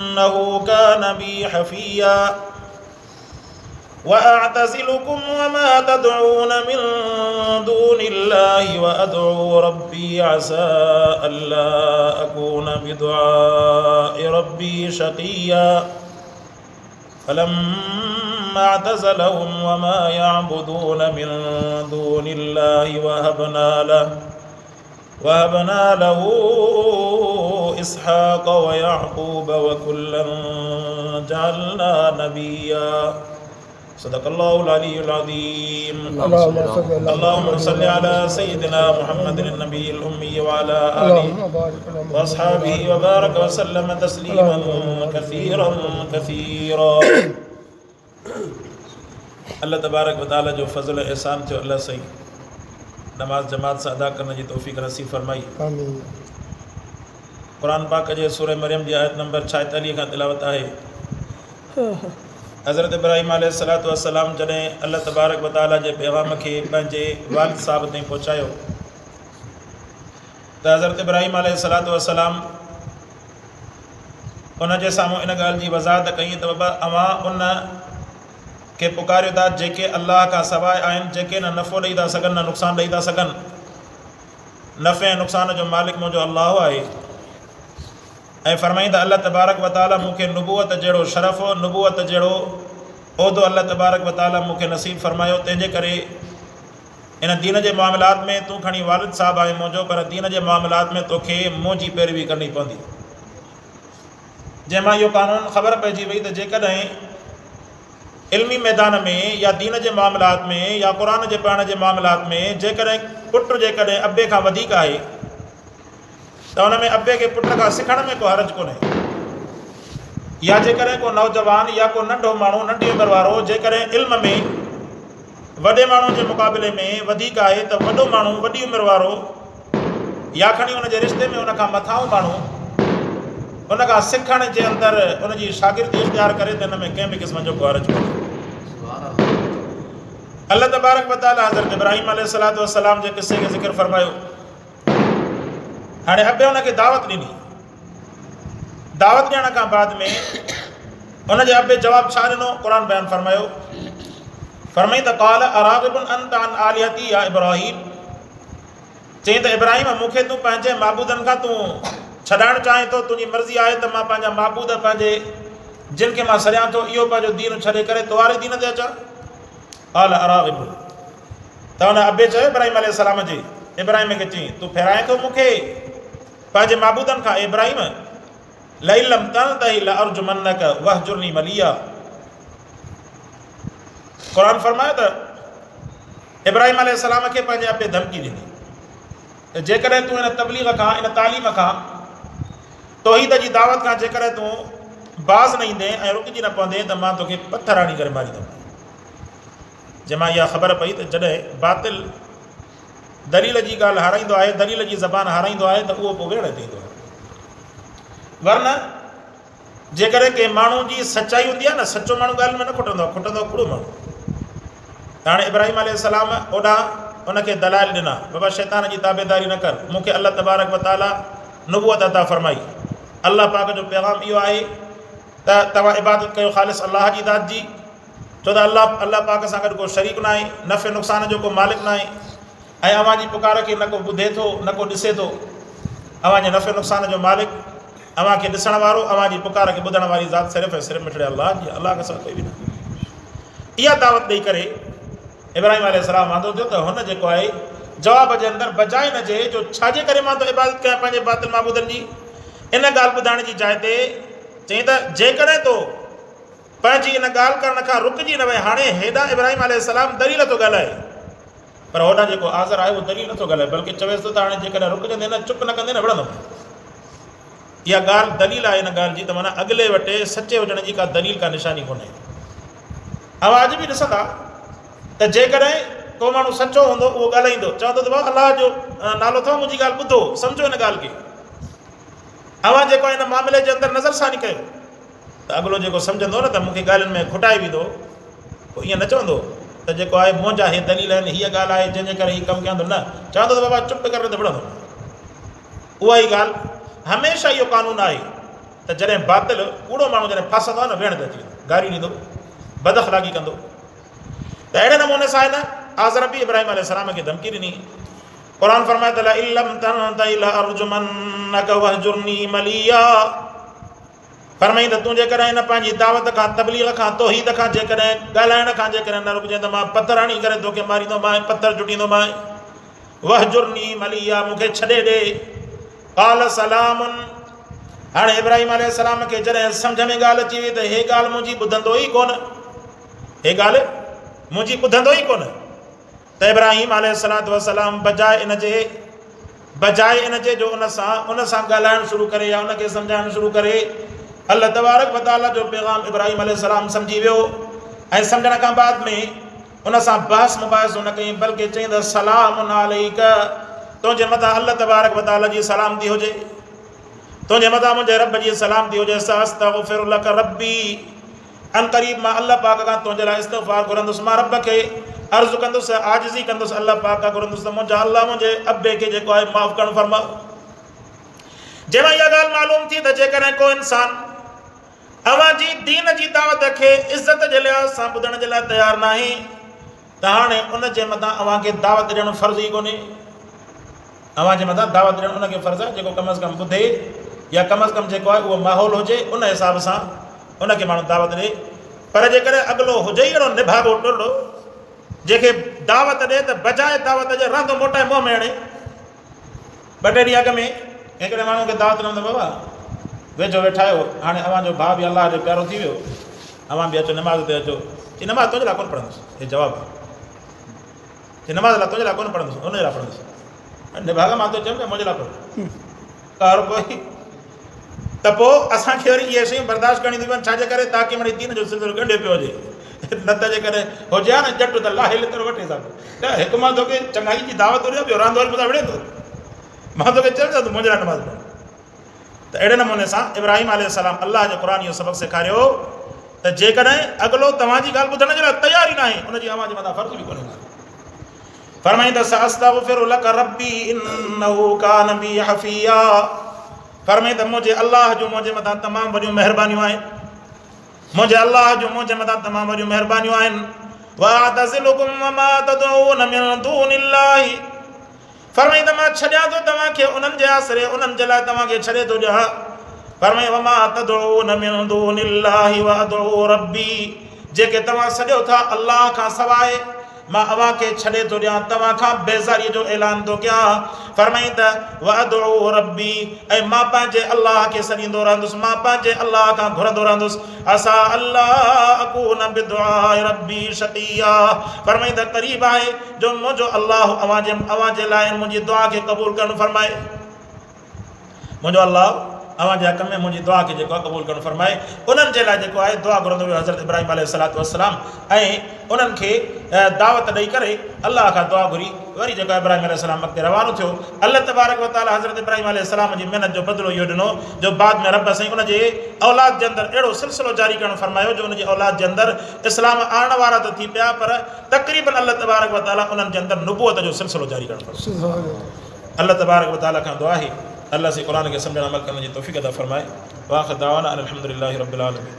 إنه كان بي حفيا وأعتزلكم وما تدعون من دون الله وأدعو ربي عسى ألا أكون بدعاء ربي شقيا فلما اعتزلهم وما يعبدون من دون الله وهبنا له إسحاق ويعقوب وكلا جعلنا نبيا صدق الله العلي العظيم. اللهم صل على سيدنا محمد النبي الأمي وعلى آله وأصحابه وبارك وسلم تسليما كثيرا كثيرا. अल्लाह तबारक व तआला जो फजल एहसान थियो अल्लाह सही नमाज जमात से अदा करने की तौफीक नसीब फरमाई। कुरान पाक जे सूरह मरियम की आयत नंबर 46 का तिलावत है। हज़रत इब्राहीम अलैहिस्सलातु वस्सलाम जॾहिं अल्लाह तबारक व तआला जे पैगाम खे पंहिंजे वालिद साहब ताईं पहुचायो त हज़रत इब्राहीम अलैहिस्सलातु वस्सलाम उन जे साम्हूं इन ॻाल्हि जी वज़ाहत कई त बाबा अवां उन के पुकारियो था जेके अल्लाह का सवाइ आहिनि, जेके न नफ़ो ॾेई था सघनि न नुक़सानु ॾेई था सघनि। नफ़े ऐं नुक़सान जो मालिक मुंहिंजो अल्लाह आहे। ऐं फरमाई त अल्लाह तबारक व तआला मूंखे नुबूअत जहिड़ो शरफ़ नुबूअत जहिड़ो उहिदो अल्लाह तबारक व तआला मूंखे नसीब फरमायो। तंहिंजे करे इन दीन जे मामलात में तूं खणी वालिद साहब आहे मुंहिंजो, पर दीन जे मामलात में तोखे मुंहिंजी पैरवी करणी पवंदी। जंहिंमां इहो कानून ख़बर पइजी वई त जेकॾहिं इल्मी मैदान में या दीन जे मामलात में या क़ुरान जे पढ़ण जे मामलात में जेकॾहिं पुटु जेकॾहिं अबे खां वधीक आहे त उन में अबे खे पुट खां सिखण में को हर्ज कोन्हे। या जेकॾहिं को नौजवान या को नंढो माण्हू नंढी उमिरि वारो जेकॾहिं इल्म में वॾे माण्हू जे मुक़ाबले में वधीक आहे त वॾो माण्हू वॾी उमिरि वारो या खणी उन जे रिश्ते में उन खां मथां माण्हू उन खां सिखण जे अंदरि उन जी शागिर्दी इख़्तियार करे त हिन में कंहिं बि क़िस्म जो को हर्ज कोन्हे। अल्लाह तबारक व तआला हज़रत इब्राहीम अलैहिस्सलातु वस्सलाम जे क़िसे खे ज़िक्र फरमायो। हाणे अबे उनखे दावत ॾिनी। दावत ॾियण खां बाद में उनजे अबे जवाबु छा ॾिनो? क़ुरान बयानु फरमायो। फरमाई त क़ाल अराग़िबुन अंत अन आलिहती या इब्राहीम, चई त इब्राहीम मूंखे तूं पंहिंजे माबूदनि खां तूं छॾाइणु चाहीं थो, तुंहिंजी मर्ज़ी आहे त मां पंहिंजा माबूद पंहिंजे जिन खे मां सरियां थो इहो पंहिंजो दीन छॾे करे तोवारे दीन ते अचां? क़ाल अराग़िबुन, त हुन अबे चयो इब्राहीम अलैहिस्सलाम जे इब्राहीम खे चई तूं फेराए थो मूंखे पंहिंजे माबूदनि खां? इब्राहीम लइन लम तंतही लअरजुमन्नक वहजुरनी मलिया। क़ुरान फरमायो त इब्राहीम अलैहिस्सलाम खे पंहिंजे अबे धमकी ॾिनी त जेकॾहिं तूं इन तबलीग खां इन तालीम खां तौहीद जी दावत खां जेकॾहिं तूं बाज़ न ईंदे ऐं रुकिजी न पवंदे त मां तोखे पथर आणी करे मारींदुमि। जंहिंमां इहा ख़बर पई त जॾहिं बातिल दलील जी ॻाल्हि हाराईंदो आहे, दलील जी ज़बान हाराईंदो आहे त उहो पोइ वेड़ ते ईंदो आहे। वरना जेकॾहिं कंहिं माण्हू जी सचाई हूंदी आहे न, सचो माण्हू ॻाल्हि में न खुटंदो आहे, खुटंदो कूड़ो माण्हू। हाणे इब्राहीम अलैहिस्सलाम ओॾां उनखे दलाइल ॾिना, बाबा शैतान जी ताबेदारी न कर, मूंखे अल्लाह तबारक व तआला नुबूअत अता फरमाई। अल्लाह पाक जो पैगाम इहो आहे त तव्हां इबादत कयो ख़ालिस अल्लाह जी ज़ात जी, छो त अल्लाह पाक सां गॾु को शरीक न आहे, नफ़े नुक़सान जो को मालिक न आहे। ऐं अव्हां जी पुकार खे न को ॿुधे थो न को ॾिसे थो। अव्हां जे नफ़े नुक़सान जो मालिक, अव्हां खे ॾिसण वारो, अव्हां जी पुकार खे ॿुधण वारी ज़ात सिर्फ़ु ऐं सिर्फ़ु मिठड़े अल्लाह जी, अल्लाह खां सवाइ कोई बि न। इहा दावत ॾेई करे इब्राहीम अलैहिस्सलाम वांदो थियो त हुन जेको आहे जवाब जे अंदरि बजाए न जे जो छाजे करे मां तो इबादत कयां पंहिंजे बातिल माबूदनि जी, इन ॻाल्हि ॿुधाइण जी जाइ ते चई त जेकॾहिं तो पंहिंजी इन ॻाल्हि करण खां रुकिजी न वए। हाणे हेॾा इब्राहीम अलैहिस्सलाम दलील थो ॻाल्हाए, पर होॾां जेको आज़र आहे उहो दलील नथो ॻाल्हाए, बल्कि चवेसि थो त हाणे जेकॾहिं रुकजंदे न, चुप न कंदे न विढ़ंदुमि। इहा ॻाल्हि दलील आहे इन ॻाल्हि जी त माना अॻिले वटे सचे हुजण जी का दलील का निशानी कोन्हे। अॼु बि ॾिसंदा त जेकॾहिं को माण्हू सचो हूंदो उहो ॻाल्हाईंदो, चवंदो त भाउ अलाह जो नालो अथव, मुंहिंजी ॻाल्हि ॿुधो सम्झो हिन ॻाल्हि खे। अव्हां जेको हिन मामले जे अंदरि नज़रसानी कयो त अॻिलो जेको सम्झंदो न त मूंखे ॻाल्हियुनि में खुटाए विधो, पोइ ईअं न चवंदो त जेको आहे मुंहिंजा हे दलील आहिनि, हीअ ॻाल्हि आहे जंहिंजे करे हीअ कमु कयां थो, न चवंदो त बाबा चुप करे त विढ़ंदो। उहा ई ॻाल्हि हमेशह इहो कानून आहे त त जॾहिं बातिल कूड़ो माण्हू जॾहिं फासंदो आहे न वेहण ते अची वेंदो, गारी ॾींदो, बदअख़लाक़ी कंदो। त अहिड़े नमूने सां हिन आज़र बि इब्राहिम अलैहिस्सलाम खे धमकी ॾिनी। क़ुर फरमाए त लइल्लम तंतहि लअरजुमन्नक वहजुरनी मलिया। फरमाई त तूं जेकॾहिं हिन पंहिंजी दावत खां, तबलीग खां, तौहीद खां जेकॾहिं ॻाल्हाइण खां जेकॾहिं न रुकजे त मां पथर हणी करे तोखे मारींदोमांइ, पथर जुटींदोमांइ। वहजुरनी मलिया, मूंखे छॾे ॾे। क़ाल सलामुन। हाणे इब्राहिम अलैहिस्सलाम खे जॾहिं सम्झ में ॻाल्हि अची वई त हे ॻाल्हि मुंहिंजी ॿुधंदो ई कोन, हे ॻाल्हि मुंहिंजी ॿुधंदो ई कोन। त इब्राहिम अलैहिस्सलाम बजाए इन जे जो उन सां ॻाल्हाइणु शुरू करे या उनखे सम्झाइणु शुरू करे, अल्लाह तबारक व तआला जो पैगाम इब्राहिम अलैहिस्सलाम सम्झी वियो। ऐं सम्झण खां बाद में उन सां बहस मुबाहिसो न कई, बल्कि चई त सलामुन अलैक, तुंहिंजे मथां अल्लाह तबारक व तआला जी सलामती हुजे, तुंहिंजे मथां मुंहिंजे रब जी सलामती हुजे। सअस्तग़फिरु लक रब्बी, अन क़रीब मां अल्लाह पाक खां तुंहिंजे लाइ इस्तिग़फ़ार घुरंदुसि, मां रब खे अर्ज़ु कंदुसि, आजिज़ी कंदुसि, अल्लाह पाक खां घुरंदुसि त मुंहिंजा अल्लाह मुंहिंजे अबे खे जेको आहे माफ़ु करणु फरमाओ। जंहिंमां इहा ॻाल्हि मालूम थी त जेकॾहिं को इंसान अव्हां जी दीन जी दावत खे इज़त जे लिहाज़ सां ॿुधण जे लाइ तयारु न आहे त हाणे उन जे मथां अव्हां खे दावत ॾियणु फ़र्ज़ु ई कोन्हे। अव्हां जे मथां दावत ॾियणु उनखे फ़र्ज़ु आहे जेको कम अज़ कम ॿुधे, या कम अज़ कम जेको आहे उहो माहौल हुजे, उन हिसाब सां उनखे माण्हू दावत ॾिए। पर जेकॾहिं अॻिलो हुजे ई अहिड़ो निभागो टुरड़ो जंहिंखे दावत ॾिए त बजाए दावत जे रांदो मोटाए मुंहं में हणे। ॿ टे ॾींहं अॻु में हिकिड़े माण्हू खे दावत ॾिनो त बाबा वेझो वेठा आहियो, हाणे अव्हां जो भाउ बि अलाह जो प्यारो थी वियो, अव्हां बि अचो नमाज़ ते अचो। ही नमाज़ तुंहिंजे लाइ कोन पढ़ंदुसि, हे जवाबु आहे। ही नमाज़ लाइ तुंहिंजे लाइ कोन पढ़ंदुसि, हुनजे लाइ पढ़ंदुसि। निभाग मां तो चयुमि मुंहिंजे लाइ पढ़ कार कोई। त पोइ असांखे वरी इहे शयूं बर्दाश्त करणी थियूं पवनि, छाजे करे ताकी मिड़ई दीन जो सिलसिलो ॻंढे पियो हुजे। न त जेकॾहिं हुजे हा न झटि त लाहे लितर वठे सघो त हिकु मां तोखे चङाई जी दावत ॾियो, ॿियो रांदि वारी मूंसां विढ़े थो, मां तोखे चयुमि त मुंहिंजे लाइ नमाज़ पढ़। त अहिड़े नमूने सां इब्राहिम अलैहिस्सलाम अल्लाह जो क़ुर इहो सबक़ु सेखारियो त जेकॾहिं अॻिलो तव्हांजी ॻाल्हि ॿुधण जे लाइ तयार ई न आहे, उनजी अव्हां जे मथां फ़र्ज़ु बि कोन्हे। फरमाईं त सअस्तग़फिरु लक रब्बी इन्नहु कान बी हफ़िया। फरमाईं त मुंहिंजे अल्लाह जो मुंहिंजे मथां तमामु वॾियूं महिरबानियूं आहिनि, मुंहिंजे अल्लाह जो मुंहिंजे मथां तमामु वॾियूं महिरबानियूं आहिनि। वअअतज़िलुकुम वमा तदऊन मिन दूनिल्लाहि। फरमाईं त मां छॾियां थो तव्हांखे उन्हनि जे आसिरे, उन्हनि जे लाइ तव्हांखे छॾे थो ॾियां। फरमाईं वमा तदऊन मिन दूनिल्लाहि वअदऊ रब्बी, जेके तव्हां सॼो था अल्लाह खां सवाइ मां अव्हां खे छॾे थो ॾियां, तव्हां खां बेज़ारीअ जो ऐलान थो कयां। फरमाईं त वअदऊ रब्बी, ऐं मां पंहिंजे अल्लाह खे सॾींदो रहंदुसि, मां पंहिंजे अल्लाह खां घुरंदो रहंदुसि। असा अल्लाह अकून बिदुआइ रब्बी शक़िया। फरमाईं त क़रीब आहे जो मुंहिंजो अल्लाह अव्हां जे लाइ मुंहिंजी दुआ खे क़बूल करणु फरमाए, मुंहिंजो अल्लाह अव्हां जे हक़ में मुंहिंजी दुआ खे जेको आहे क़बूल करणु फरमाए। उन्हनि जे लाइ जेको आहे दुआ घुरंदो वियो हज़रत इब्राहिम अलैहिस्सलातु वस्सलाम, ऐं उन्हनि खे दावत ॾेई करे अल्लाह खां दुआ घुरी वरी जेको आहे इब्राहिम अलैहिस्सलाम अॻिते रवानो थियो। अल्लाह तबारक व तआला हज़रत इब्राहिम अलैहिस्सलाम जी महिनत जो बदिलो इहो ॾिनो जो बाद में रब साईं उनजे औलाद जे अंदरि अहिड़ो सिलसिलो जारी करणु फरमायो जो उनजी औलाद जे अंदरि इस्लाम आणण वारा त थी पिया, पर तक़रीबन अल्लाह तबारक व तआला उन्हनि जे अंदरि नुबूअत जो सिलसिलो जारी करणु फरमायो। अल्लाह तबारक व तआला खां दुआ आहे अल्लाह से क़ुरान खे सम्झण अमल करण जी तौफ़ीक़ अता फरमाए। वाख़िर दावाना अनिल हम्दुलिल्लाहि रब्बिल आलमीन।